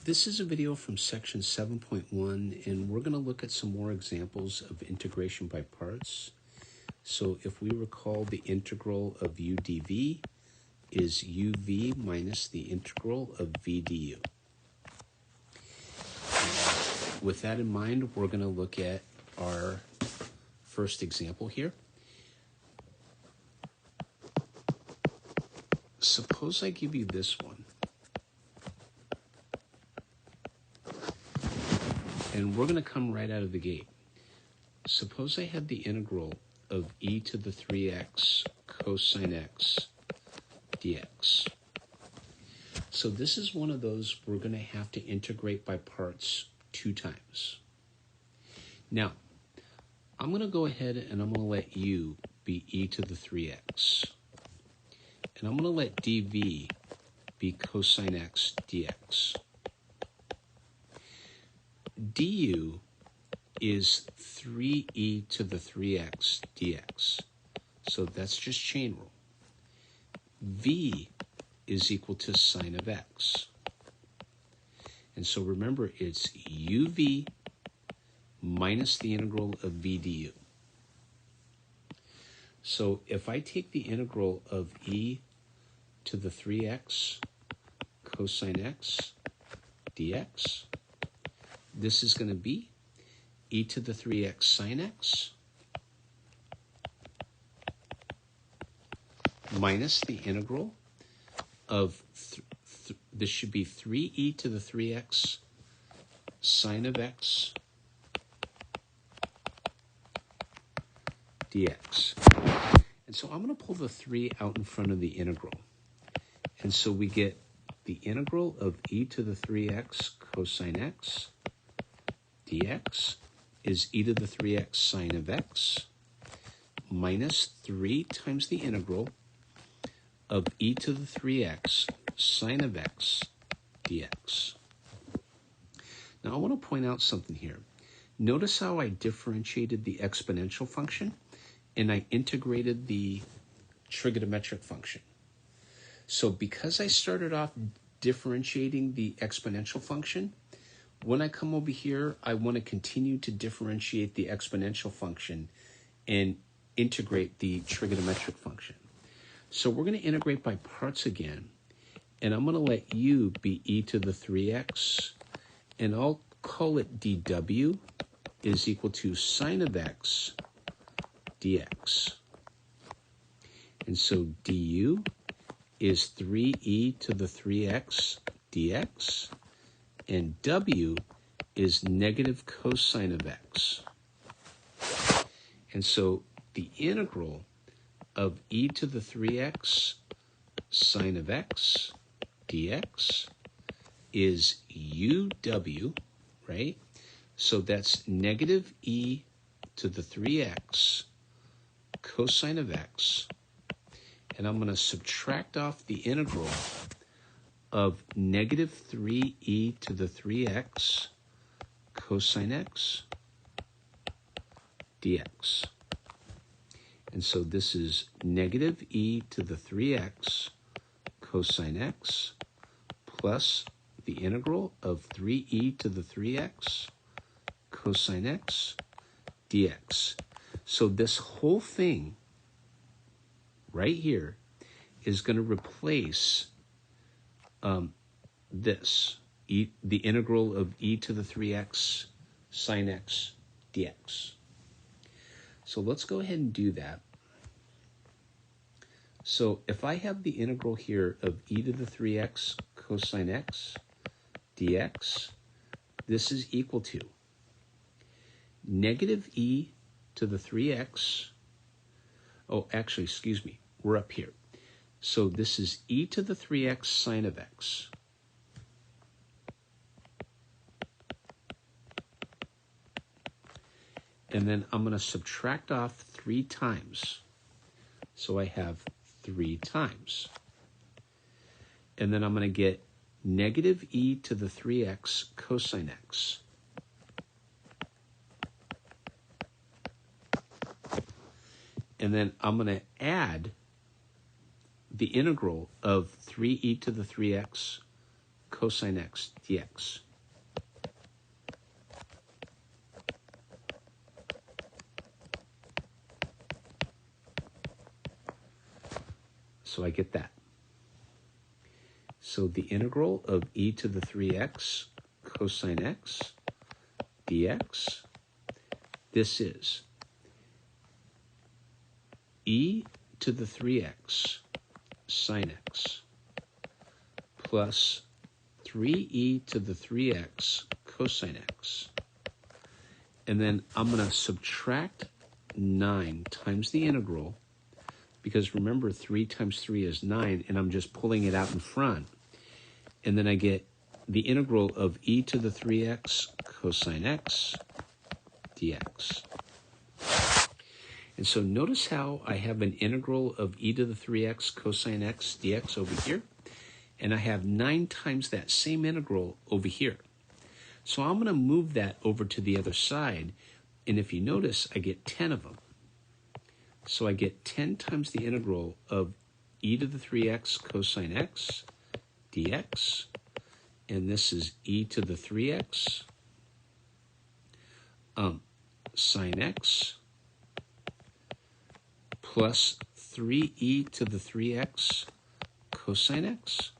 This is a video from section 7.1, and we're going to look at some more examples of integration by parts. So if we recall, the integral of u dv is uv minus the integral of v du. With that in mind, we're going to look at our first example here. Suppose I give you this one. And we're going to come right out of the gate. Suppose I had the integral of e to the 3x cosine x dx. So this is one of those we're going to have to integrate by parts 2 times. Now, I'm going to go ahead and I'm going to let u be e to the 3x. And I'm going to let dv be cosine x dx. du is 3e to the 3x dx. So that's just chain rule. V is equal to sine of x. And so remember, it's uv minus the integral of v du. So if I take the integral of e to the 3x cosine x dx, this is going to be e to the 3x sine x minus the integral of, this should be 3e to the 3x sine of x dx. And so I'm going to pull the 3 out in front of the integral. And so we get the integral of e to the 3x cosine x dx is e to the 3x sine of x minus 3 times the integral of e to the 3x sine of x dx. Now I want to point out something here. Notice how I differentiated the exponential function and I integrated the trigonometric function. So because I started off differentiating the exponential function, when I come over here, I want to continue to differentiate the exponential function and integrate the trigonometric function. So we're going to integrate by parts again, and I'm going to let u be e to the 3x, and I'll call it dw is equal to sine of x dx. And so du is 3e to the 3x dx, and w is negative cosine of x. And so the integral of e to the 3x sine of x dx is uw, right? So that's negative e to the 3x cosine of x. And I'm going to subtract off the integral of negative 3e to the 3x cosine x dx. And so this is negative e to the 3x cosine x plus the integral of 3e to the 3x cosine x dx. So this whole thing right here is going to replace this, the integral of e to the 3x sine x dx. So let's go ahead and do that. So if I have the integral here of e to the 3x cosine x dx, this is equal to negative e to the 3x, oh, actually, excuse me, we're up here. So this is e to the 3x sine of x. And then I'm going to subtract off 3 times. So I have 3 times. And then I'm going to get negative e to the 3x cosine x. And then I'm going to add the integral of 3e to the 3x cosine x dx. So I get that. So the integral of e to the 3x cosine x dx, this is e to the 3x sine x plus 3e to the 3x cosine x. And then I'm going to subtract 9 times the integral, because remember 3 times 3 is 9, and I'm just pulling it out in front. And then I get the integral of e to the 3x cosine x dx. And so notice how I have an integral of e to the 3x cosine x dx over here, and I have 9 times that same integral over here. So I'm going to move that over to the other side, and if you notice, I get 10 of them. So I get 10 times the integral of e to the 3x cosine x dx, and this is e to the 3x sine x plus 3e to the 3x cosine x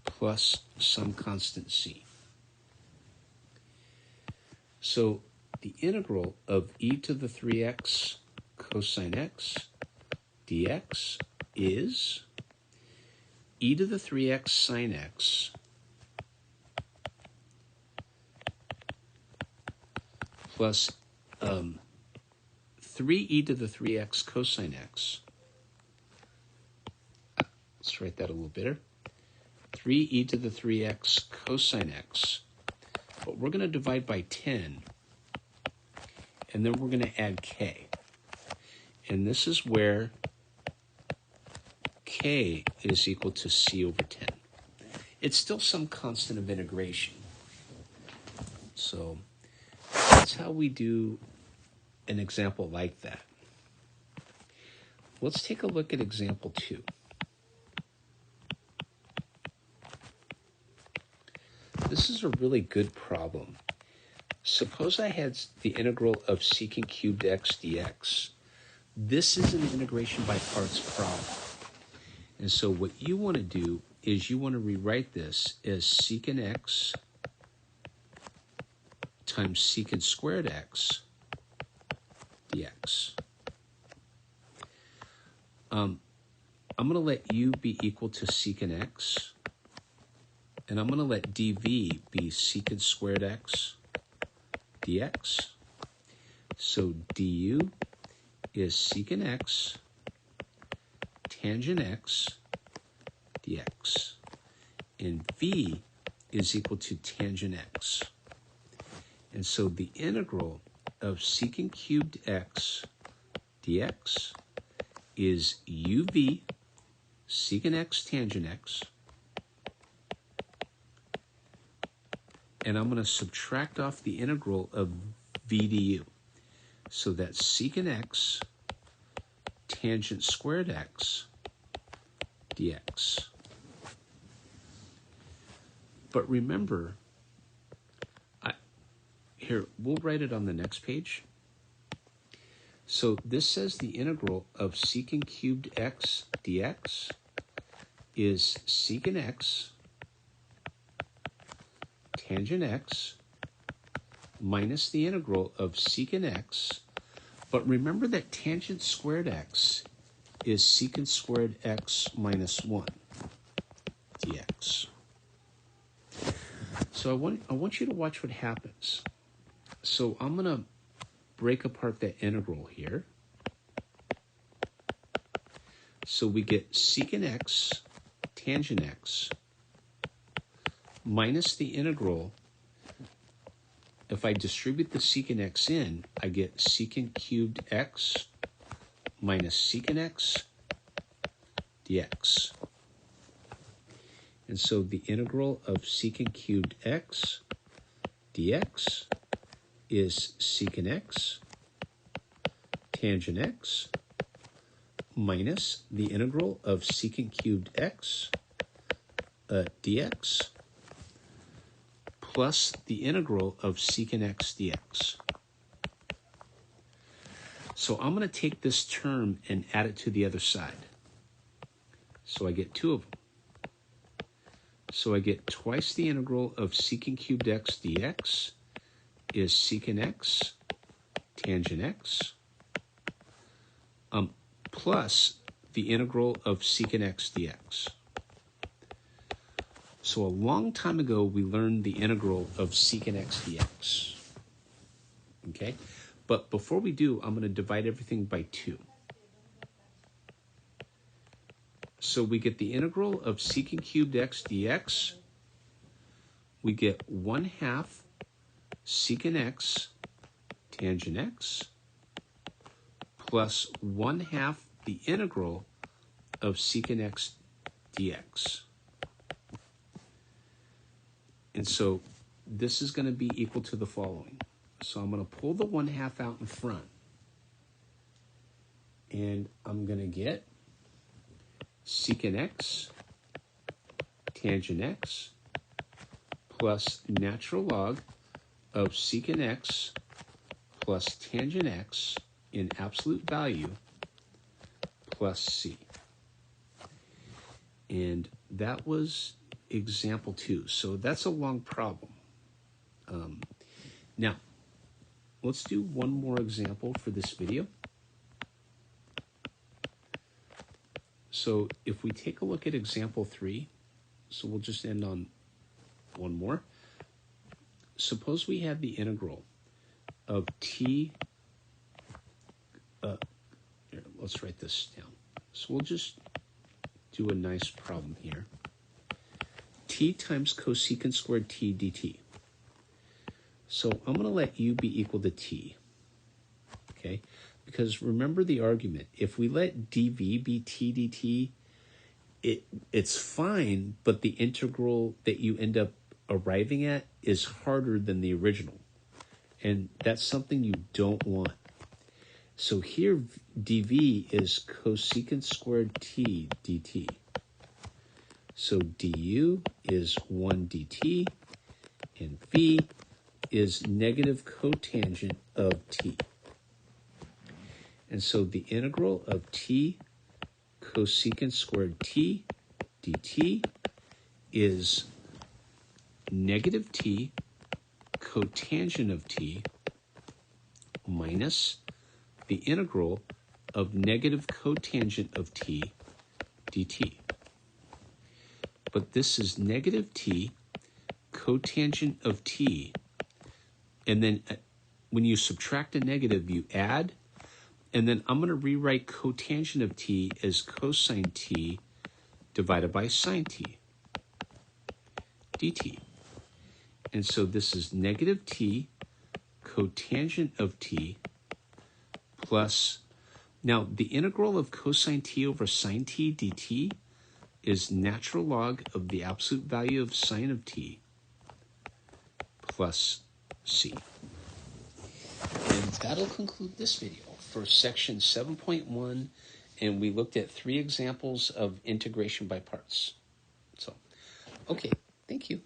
plus some constant c. So the integral of e to the 3x cosine x dx is e to the 3x sine x plus 3e to the 3x cosine x. Let's write that a little better. 3e to the 3x cosine x. But we're going to divide by 10, and then we're going to add k. And this is where k is equal to c over 10. It's still some constant of integration. So that's how we do an example like that. Let's take a look at example 2. This is a really good problem. Suppose I had the integral of secant cubed x dx. This is an integration by parts problem. And so what you want to do is you want to rewrite this as secant x times secant squared x dx. I'm going to let u be equal to secant x, and I'm going to let dv be secant squared x dx. So du is secant x tangent x dx, and v is equal to tangent x. And so the integral of secant cubed x dx is uv secant x tangent x, and I'm going to subtract off the integral of v du. So that's secant x tangent squared x dx. But remember, here, we'll write it on the next page. So this says the integral of secant cubed x dx is secant x tangent x minus the integral of secant x. But remember that tangent squared x is secant squared x minus 1 dx. So I want you to watch what happens. So I'm going to break apart that integral here. So we get secant x tangent x minus the integral. If I distribute the secant x in, I get secant cubed x minus secant x dx. And so the integral of secant cubed x dx is secant x tangent x minus the integral of secant cubed x dx plus the integral of secant x dx. So I'm going to take this term and add it to the other side. So I get two of them. So I get twice the integral of secant cubed x dx is secant x tangent x plus the integral of secant x dx. So a long time ago, we learned the integral of secant x dx. Okay? But before we do, I'm going to divide everything by 2. So we get the integral of secant cubed x dx. We get 1/2 secant x tangent x plus 1/2 the integral of secant x dx. And so this is going to be equal to the following. So I'm going to pull the 1/2 out in front. And I'm going to get secant x tangent x plus natural log of secant x plus tangent x in absolute value plus c. And that was example 2. So that's a long problem. Now, let's do one more example for this video. So if we take a look at example 3, so we'll just end on one more. Suppose we have the integral of t, here, let's write this down. So we'll just do a nice problem here. T times cosecant squared t dt. So I'm going to let u be equal to t, okay? Because remember the argument, if we let dv be t dt, it's fine, but the integral that you end up arriving at is harder than the original. And that's something you don't want. So here dv is cosecant squared t dt. So du is 1 dt, and v is negative cotangent of t. And so the integral of t cosecant squared t dt is negative t cotangent of t minus the integral of negative cotangent of t dt. But this is negative t cotangent of t, and then when you subtract a negative, you add, and then I'm going to rewrite cotangent of t as cosine t divided by sine t dt. And so this is negative t cotangent of t plus, now the integral of cosine t over sine t dt is natural log of the absolute value of sine of t plus c. And that'll conclude this video for section 7.1, and we looked at 3 examples of integration by parts. So, okay, thank you.